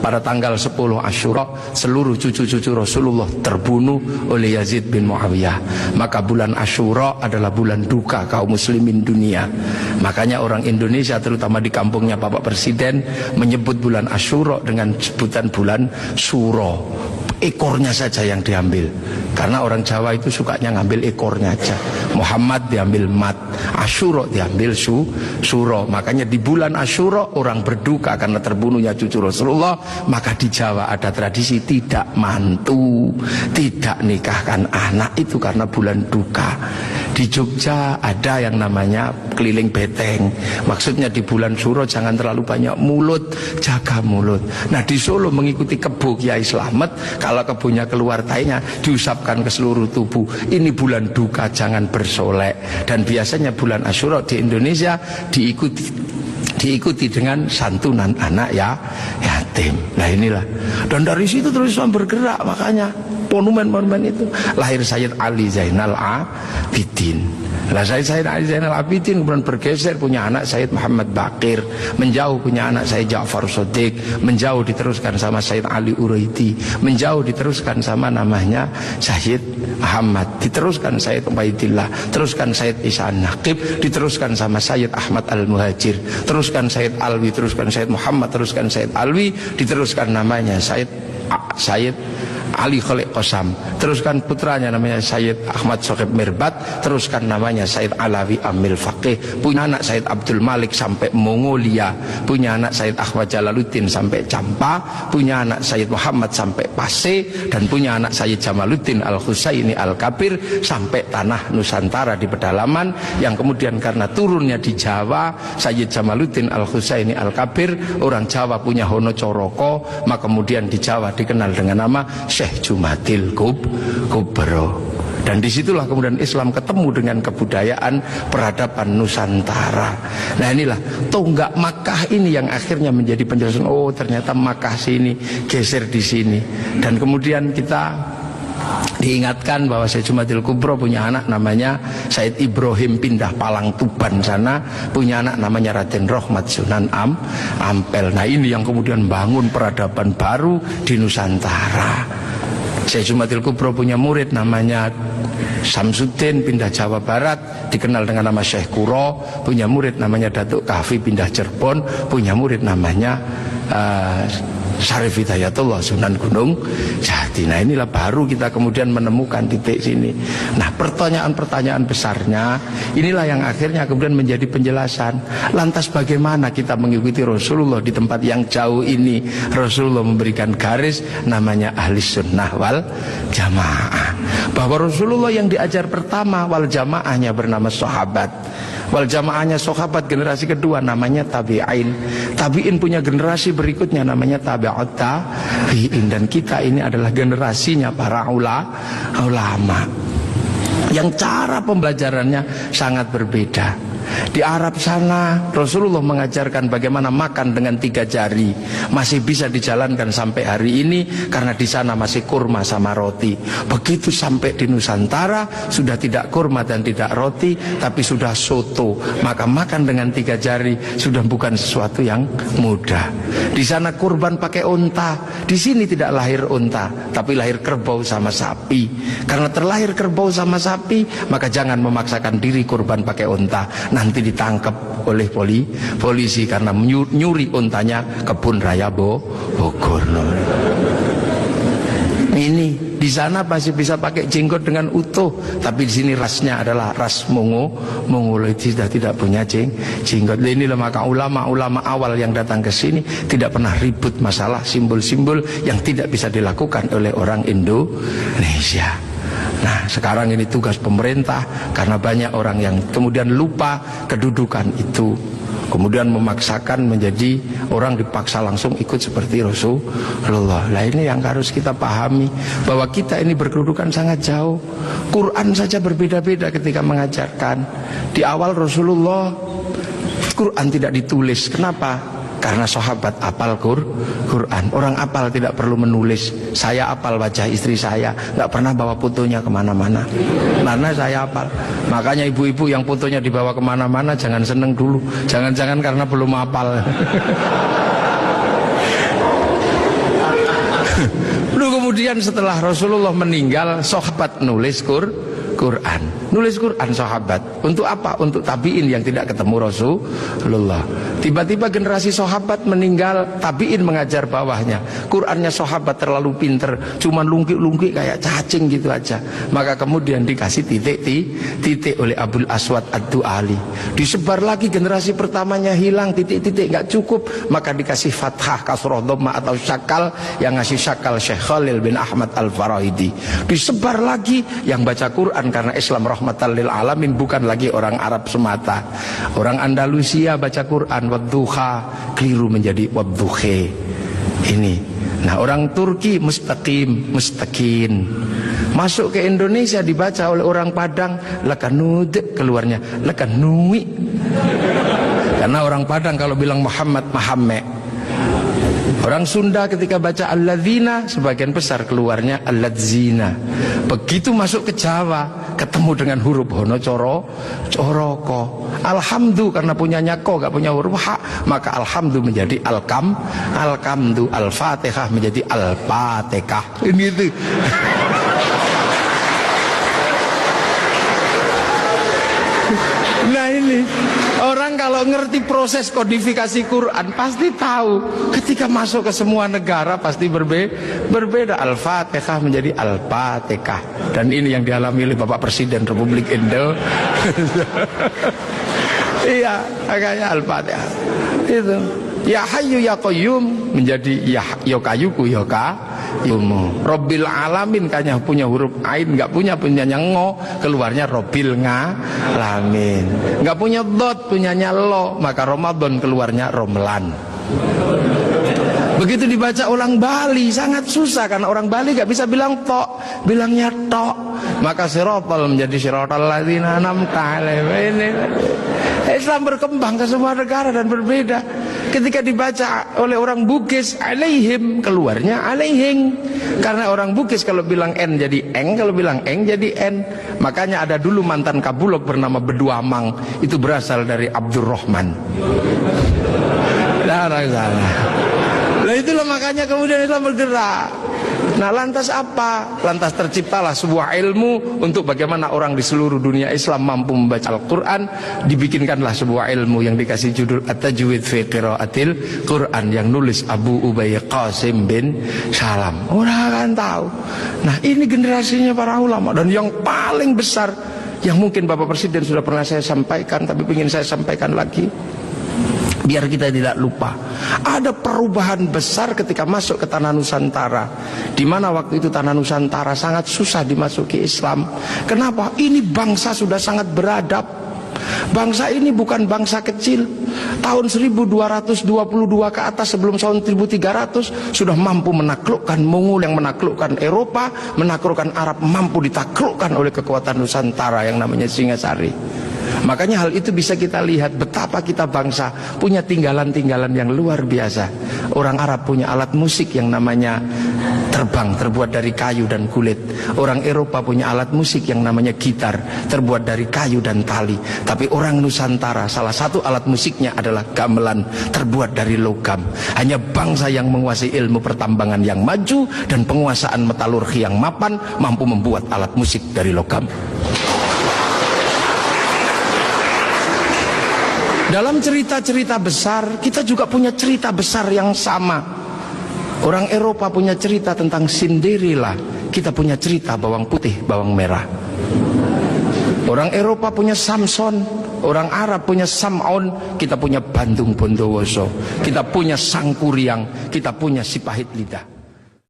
Pada tanggal 10 Asyura seluruh cucu-cucu Rasulullah terbunuh oleh Yazid bin Muawiyah. Maka bulan Asyura adalah bulan duka kaum muslimin dunia. Makanya orang Indonesia terutama di kampungnya Bapak Presiden menyebut bulan Asyura dengan sebutan bulan Suro. Ekornya saja yang diambil, karena orang Jawa itu sukanya ngambil ekornya aja. Muhammad diambil mat, Asyura diambil suro. Makanya di bulan Asyura orang berduka karena terbunuhnya cucu Rasulullah. Maka di Jawa ada tradisi tidak mantu, tidak nikahkan anak, itu karena bulan duka. Di Jogja ada yang namanya keliling beteng. Maksudnya di bulan Suro jangan terlalu banyak mulut, jaga mulut. Nah di Solo mengikuti kebo Kiai Slamet, kalau kebonya keluar tainya diusapkan ke seluruh tubuh. Ini bulan duka, jangan bersolek. Dan biasanya bulan Asyura di Indonesia diikuti dengan santunan anak yatim. Nah inilah. Dan dari situ terus Islam bergerak, makanya monumen-monumen itu. Lahir Sayyid Ali Zainal Abidin. Lah Sayyid Ali Zainal Abidin kemudian bergeser, punya anak Sayyid Muhammad Baqir, menjauh punya anak Sayyid Ja'far Shadiq, menjauh diteruskan sama Sayyid Ali Uraidi, menjauh diteruskan sama namanya Sayyid Muhammad, diteruskan Sayyid Ubaidillah, teruskan Sayyid Isa Naqib, diteruskan sama Sayyid Ahmad Al-Muhajir, teruskan Sayyid Alwi, teruskan Sayyid Muhammad, teruskan Sayyid Alwi, diteruskan namanya Sayyid Ali Khalid Qasam, teruskan putranya namanya Sayyid Ahmad Sohib Mirbat, teruskan namanya Sayyid Alawi Amil Faqih, punya anak Sayyid Abdul Malik sampai Mongolia, punya anak Sayyid Ahmad Jalaluddin sampai Campa, punya anak Sayyid Muhammad sampai Pase, dan punya anak Sayyid Jamaluddin Al-Husaini Al-Kabir sampai tanah Nusantara di pedalaman, yang kemudian karena turunnya di Jawa, Sayyid Jamaluddin Al-Husaini Al-Kabir, orang Jawa punya Hono Coroko, maka kemudian di Jawa dikenal dengan nama Syekh Jumadil Kubro. Dan disitulah kemudian Islam ketemu dengan kebudayaan peradaban Nusantara. Nah inilah tonggak Makkah ini yang akhirnya menjadi penjelasan, oh ternyata Makkah sini geser di sini. Dan kemudian kita diingatkan bahwa Syekh Jumadil Kubro punya anak namanya Said Ibrahim pindah Palang Tuban sana, punya anak namanya Raden Rohmat Sunan Ampel. Nah ini yang kemudian bangun peradaban baru di Nusantara. Syekh Jumadil Kubro punya murid namanya Samsuddin pindah Jawa Barat, dikenal dengan nama Syekh Kuro, punya murid namanya Datuk Kahfi pindah Cirebon, punya murid namanya Syarif Hidayatullah Sunan Gunung Jati. Nah inilah baru kita kemudian menemukan titik sini. Nah pertanyaan-pertanyaan besarnya inilah yang akhirnya kemudian menjadi penjelasan. Lantas bagaimana kita mengikuti Rasulullah di tempat yang jauh ini? Rasulullah memberikan garis namanya ahli sunnah wal jamaah, bahwa Rasulullah yang diajar pertama wal jamaahnya bernama sahabat, wal jamaahnya sahabat generasi kedua namanya tabi'in, tabi'in punya generasi berikutnya namanya tabi'ut tabi'in, dan kita ini adalah generasinya para ulama yang cara pembelajarannya sangat berbeda. Di Arab sana Rasulullah mengajarkan bagaimana makan dengan 3 jari, masih bisa dijalankan sampai hari ini karena di sana masih kurma sama roti. Begitu sampai di Nusantara sudah tidak kurma dan tidak roti, tapi sudah soto. Maka makan dengan 3 jari sudah bukan sesuatu yang mudah. Di sana kurban pakai unta, di sini tidak lahir unta, tapi lahir kerbau sama sapi. Karena terlahir kerbau sama sapi, maka jangan memaksakan diri kurban pakai unta, nanti ditangkap oleh polisi karena nyuri untanya kebun raya Bogor. Ini di sana masih bisa pakai jenggot dengan utuh, tapi di sini rasnya adalah ras Mongol, sudah tidak punya jenggot. Inilah maka ulama-ulama awal yang datang ke sini tidak pernah ribut masalah simbol-simbol yang tidak bisa dilakukan oleh orang Indonesia. Nah sekarang ini tugas pemerintah, karena banyak orang yang kemudian lupa kedudukan itu, kemudian memaksakan menjadi orang dipaksa langsung ikut seperti Rasulullah. Nah ini yang harus kita pahami, bahwa kita ini berkedudukan sangat jauh. Quran saja berbeda-beda ketika mengajarkan. Di awal Rasulullah Quran tidak ditulis. Kenapa? Karena sahabat apal Quran. Orang apal tidak perlu menulis. Saya apal wajah istri saya, nggak pernah bawa fotonya kemana-mana, karena saya apal. Makanya ibu-ibu yang fotonya dibawa kemana-mana jangan seneng dulu. Jangan-jangan karena belum apal. kemudian setelah Rasulullah meninggal, sahabat nulis Quran. Nulis Quran sahabat. Untuk apa? Untuk tabi'in yang tidak ketemu Rasulullah. Tiba-tiba generasi sahabat meninggal, tabi'in mengajar bawahnya. Qurannya sahabat terlalu pinter, cuman lungkik-lungkik kayak cacing gitu aja. Maka kemudian dikasih titik oleh Abul Aswad Ad-Du'ali. Disebar lagi, generasi pertamanya hilang, titik-titik nggak cukup, maka dikasih fathah, kasroh, dhammah atau syakal. Yang ngasih syakal Syekh Khalil bin Ahmad Al-Farahidi. Disebar lagi, yang baca Quran karena Islam rahmatan lil alamin, bukan lagi orang Arab semata. Orang Andalusia baca Quran wadduha, keliru menjadi wadduhe. Ini. Nah, orang Turki mustaqim, mustaqin. Masuk ke Indonesia dibaca oleh orang Padang lakanud, keluarnya lakanui. Karena orang Padang kalau bilang Muhammad, Mahamme. Orang Sunda ketika baca alladzina, sebagian besar keluarnya alladzina. Begitu masuk ke Jawa, ketemu dengan huruf hono coroko. Alhamdu karena punyanya ko, gak punya huruf ha, maka alhamdu menjadi alkamdu, al-fatihah menjadi al-fatihah. Ini itu. Nah ini, orang kalau ngerti proses kodifikasi Quran pasti tahu. Ketika masuk ke semua negara pasti berbeda. Al-Fatihah menjadi Al-Fatihah. Dan ini yang dialami oleh Bapak Presiden Republik Indonesia. Iya, makanya Al-Fatihah. Itu. Ya Hayyu Ya Qayyum menjadi Ya Kayuku Ya Yumu. Robbil Alamin kayaknya punya huruf ain, nggak punyanya ngo, keluarnya Robbil Ngalamin. Nggak punya dot, punyanya lo, maka Ramadan keluarnya Romlan. Begitu dibaca orang Bali sangat susah karena orang Bali nggak bisa bilang tok, bilangnya tok. Maka sirotol menjadi sirotol ladzina an'amta alaihim. Islam berkembang ke semua negara dan berbeda. Ketika dibaca oleh orang Bugis alaihim, keluarnya alaihing. Karena orang Bugis kalau bilang n jadi eng, kalau bilang eng jadi n. Makanya ada dulu mantan Kabulok bernama Beduamang, itu berasal dari Abdurrahman. Nah itulah makanya kemudian Islam bergerak. Nah lantas apa? Lantas terciptalah sebuah ilmu untuk bagaimana orang di seluruh dunia Islam mampu membaca Al-Quran. Dibikinkanlah sebuah ilmu yang dikasih judul At-Tajwid fi Qiraatil Quran, yang nulis Abu Ubay Qasim bin Salam. Orang akan tahu. Nah ini generasinya para ulama. Dan yang paling besar, yang mungkin Bapak Presiden sudah pernah saya sampaikan, tapi ingin saya sampaikan lagi biar kita tidak lupa. Ada perubahan besar ketika masuk ke tanah Nusantara, di mana waktu itu tanah Nusantara sangat susah dimasuki Islam. Kenapa? Ini bangsa sudah sangat beradab. Bangsa ini bukan bangsa kecil. Tahun 1222 ke atas, sebelum tahun 1300 sudah mampu menaklukkan Mongol yang menaklukkan Eropa, menaklukkan Arab, mampu ditaklukkan oleh kekuatan Nusantara yang namanya Singasari. Makanya hal itu bisa kita lihat betapa kita bangsa punya tinggalan-tinggalan yang luar biasa. Orang Arab punya alat musik yang namanya terbang, terbuat dari kayu dan kulit. Orang Eropa punya alat musik yang namanya gitar, terbuat dari kayu dan tali. Tapi orang Nusantara salah satu alat musiknya adalah gamelan, terbuat dari logam. Hanya bangsa yang menguasai ilmu pertambangan yang maju dan penguasaan metalurgi yang mapan mampu membuat alat musik dari logam. Dalam cerita-cerita besar, kita juga punya cerita besar yang sama. Orang Eropa punya cerita tentang Cinderella, kita punya cerita bawang putih, bawang merah. Orang Eropa punya Samson, orang Arab punya Sam'on, kita punya Bandung Bondowoso, kita punya Sangkuriang, kita punya Sipahit Lidah.